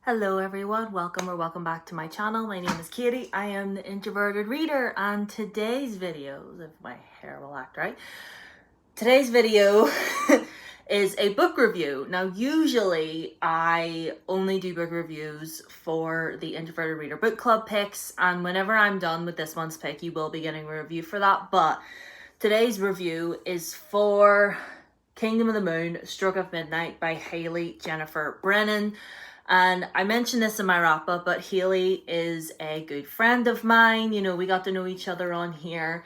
Hello everyone, welcome back to my channel. My name is Katie. I am the Introverted Reader, and today's video, if my hair will act right, today's video is a book review. Now usually I only do book reviews for the Introverted Reader book club picks, and whenever I'm done with this month's pick you will be getting a review for that, but today's review is for Kingdom of the Moon, Stroke of Midnight by Hayley, Jenifer, Brennan. And I mentioned this in my wrap up, but Hayley is a good friend of mine. You know, we got to know each other on here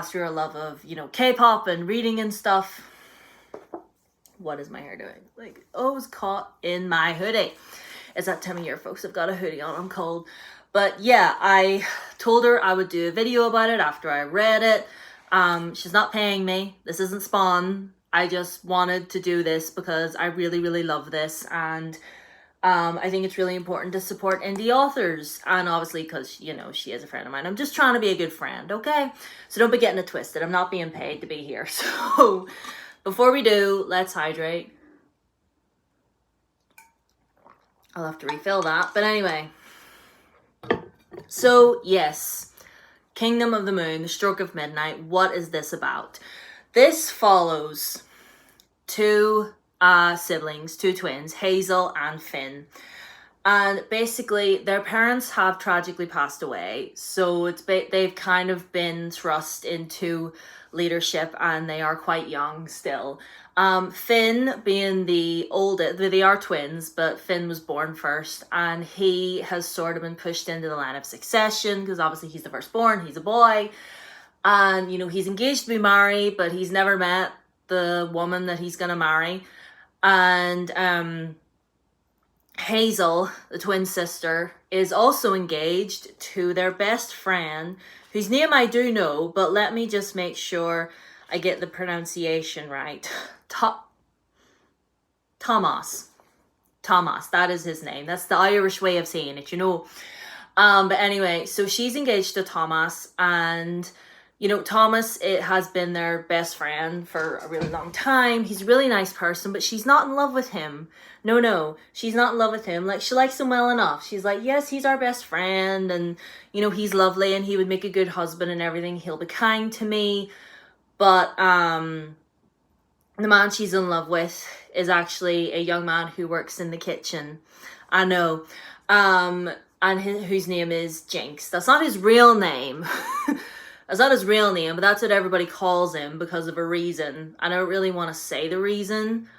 through our love of, K-pop and reading and stuff. What is my hair doing? Like, oh, it's caught in my hoodie. It's that time of year, folks. I've got a hoodie on. I'm cold. But yeah, I told her I would do a video about it after I read it. She's not paying me. This isn't Spawn. I just wanted to do this because I really, really love this. And I think it's really important to support indie authors, and obviously because, she is a friend of mine. I'm just trying to be a good friend, okay? So don't be getting it twisted. I'm not being paid to be here. So before we do, let's hydrate. I'll have to refill that. But anyway, so yes, Kingdom of the Moon, The Stroke of Midnight. What is this about? This follows two siblings, two twins, Hazel and Finn, and basically their parents have tragically passed away, so they've kind of been thrust into leadership, and they are quite young still. Finn being the oldest, they are twins, but Finn was born first, and he has sort of been pushed into the line of succession because obviously he's the firstborn, he's a boy, and he's engaged to be married, but he's never met the woman that he's gonna marry. And Hazel, the twin sister, is also engaged to their best friend, whose name I do know, but let me just make sure I get the pronunciation right. Thomas. Thomas, that is his name. That's the Irish way of saying it, But anyway, so she's engaged to Thomas, and Thomas, it has been their best friend for a really long time. He's a really nice person, but she's not in love with him. No, she's not in love with him. Like, she likes him well enough. She's like, yes, he's our best friend, and, he's lovely, and he would make a good husband and everything. He'll be kind to me. But, the man she's in love with is actually a young man who works in the kitchen. I know. And whose name is Jinx. That's not his real name. That's not his real name, but that's what everybody calls him because of a reason. I don't really want to say the reason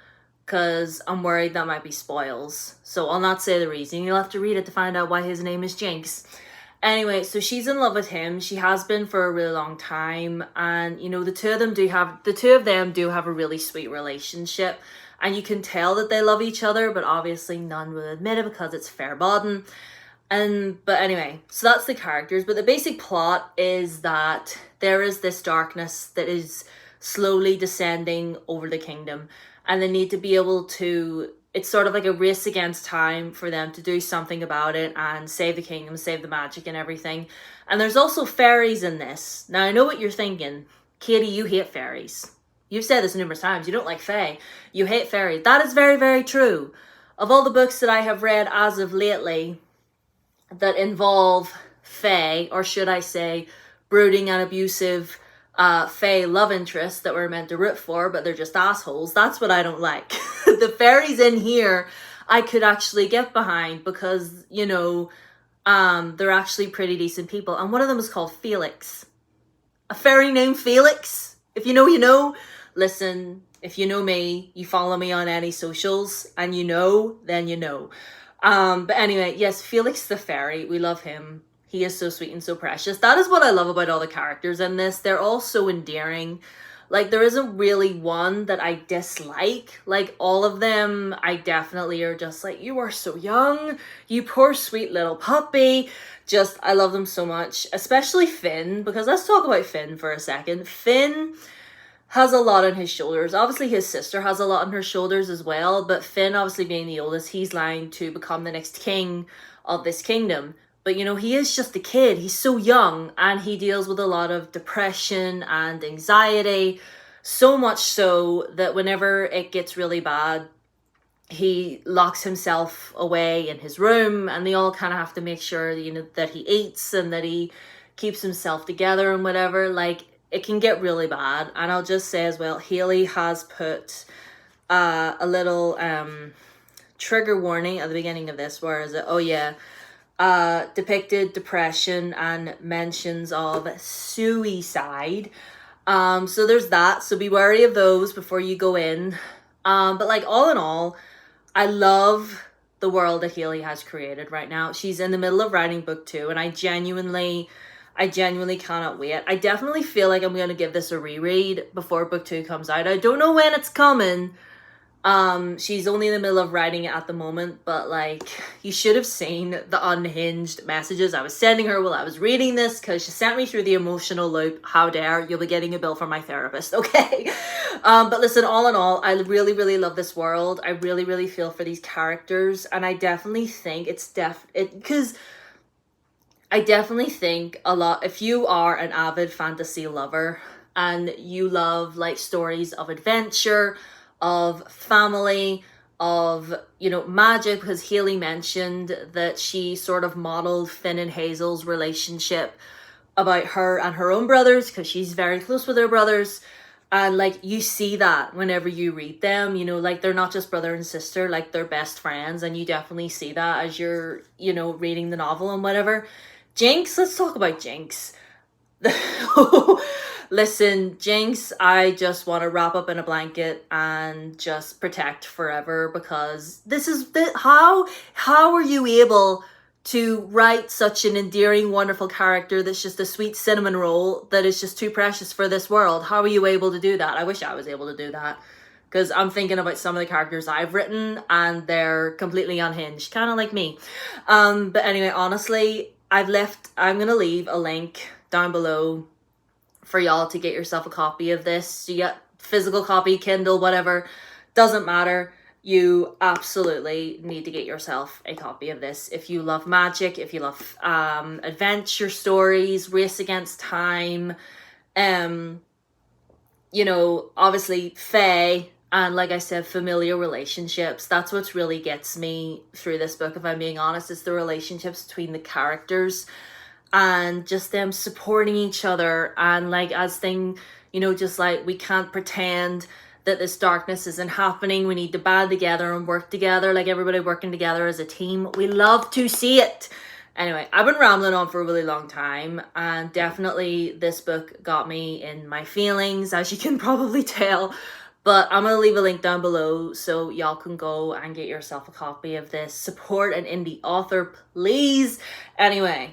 because I'm worried that might be spoils. So I'll not say the reason. You'll have to read it to find out why his name is Jinx. Anyway, so she's in love with him. She has been for a really long time. And, the two of them do have a really sweet relationship. And you can tell that they love each other, but obviously none will admit it because it's fair baudin'. But anyway, so that's the characters, but the basic plot is that there is this darkness that is slowly descending over the kingdom, and they need to be able to, it's sort of like a race against time for them to do something about it and save the kingdom, save the magic and everything. And there's also fairies in this. Now I know what you're thinking, Katie, you hate fairies. You've said this numerous times, you don't like fae, you hate fairies. That is very, very true. Of all the books that I have read as of lately that involve fae, or should I say brooding and abusive fae love interests that we're meant to root for, but they're just assholes, that's what I don't like. The fairies in here I could actually get behind because, they're actually pretty decent people. And one of them is called Felix. A fairy named Felix? If you know, you know. Listen, if you know me, you follow me on any socials, and then you know. But anyway, yes, Felix the fairy, we love him. He is so sweet and so precious. That is what I love about all the characters in this. They're all so endearing. Like, there isn't really one that I dislike. Like, all of them, I definitely are just like, you are so young. You poor sweet little puppy. Just, I love them so much. Especially Finn, because let's talk about Finn for a second. Finn has a lot on his shoulders. Obviously, his sister has a lot on her shoulders as well, but Finn, obviously being the oldest, he's lying to become the next king of this kingdom. But, he is just a kid. He's so young, and he deals with a lot of depression and anxiety, so much so that whenever it gets really bad, he locks himself away in his room, and they all kind of have to make sure, you know, that he eats and that he keeps himself together and whatever. Like, it can get really bad. And I'll just say as well, Hayley has put a little trigger warning at the beginning of this, where is it? Oh yeah, depicted depression and mentions of suicide. So there's that. So be wary of those before you go in. But like, all in all, I love the world that Hayley has created right now. She's in the middle of writing book 2, and I genuinely cannot wait. I definitely feel like I'm going to give this a reread before book 2 comes out. I don't know when it's coming. She's only in the middle of writing it at the moment, but like, you should have seen the unhinged messages I was sending her while I was reading this, because she sent me through the emotional loop. How dare, you'll be getting a bill from my therapist, okay? But listen, all in all, I really, really love this world. I really, really feel for these characters, and I definitely think because I definitely think a lot, if you are an avid fantasy lover and you love like stories of adventure, of family, of, you know, magic, because Hayley mentioned that she sort of modeled Finn and Hazel's relationship about her and her own brothers, because she's very close with her brothers. And like, you see that whenever you read them, you know, like, they're not just brother and sister, like, they're best friends. And you definitely see that as you're, you know, reading the novel and whatever. Jinx, let's talk about Jinx. Listen, Jinx, I just want to wrap up in a blanket and just protect forever, because this is how are you able to write such an endearing, wonderful character that's just a sweet cinnamon roll that is just too precious for this world? How are you able to do that? I wish I was able to do that, because I'm thinking about some of the characters I've written and they're completely unhinged, kind of like me. But anyway, honestly, I'm gonna leave a link down below for y'all to get yourself a copy of this. You get physical copy, Kindle, whatever, doesn't matter. You absolutely need to get yourself a copy of this. If you love magic, if you love adventure stories, race against time, you know, obviously fae, and like I said, familiar relationships. That's what really gets me through this book, if I'm being honest. It's the relationships between the characters and just them supporting each other. And like, as thing, you know, just like, we can't pretend that this darkness isn't happening. We need to band together and work together, like everybody working together as a team. We love to see it. Anyway, I've been rambling on for a really long time, and definitely this book got me in my feelings, as you can probably tell. But I'm going to leave a link down below so y'all can go and get yourself a copy of this. Support an indie author, please. Anyway,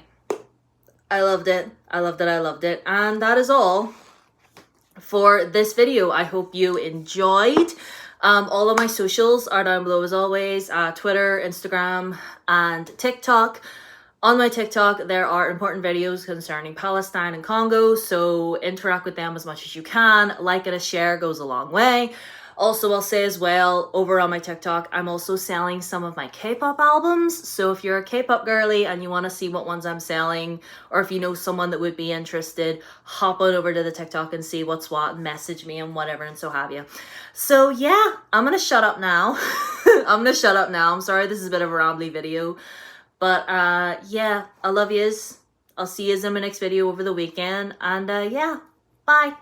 I loved it. I loved it. I loved it. And that is all for this video. I hope you enjoyed. All of my socials are down below as always. Twitter, Instagram, and TikTok. On my TikTok, there are important videos concerning Palestine and Congo, so interact with them as much as you can. Like and a share goes a long way. Also, I'll say as well, over on my TikTok, I'm also selling some of my K-pop albums. So if you're a K-pop girly and you want to see what ones I'm selling, or if you know someone that would be interested, hop on over to the TikTok and see what's what, message me and whatever, and so have you. So yeah, I'm going to shut up now. I'm going to shut up now. I'm sorry, this is a bit of a rambly video. But yeah, I love yous. I'll see yous in my next video over the weekend. And yeah, bye.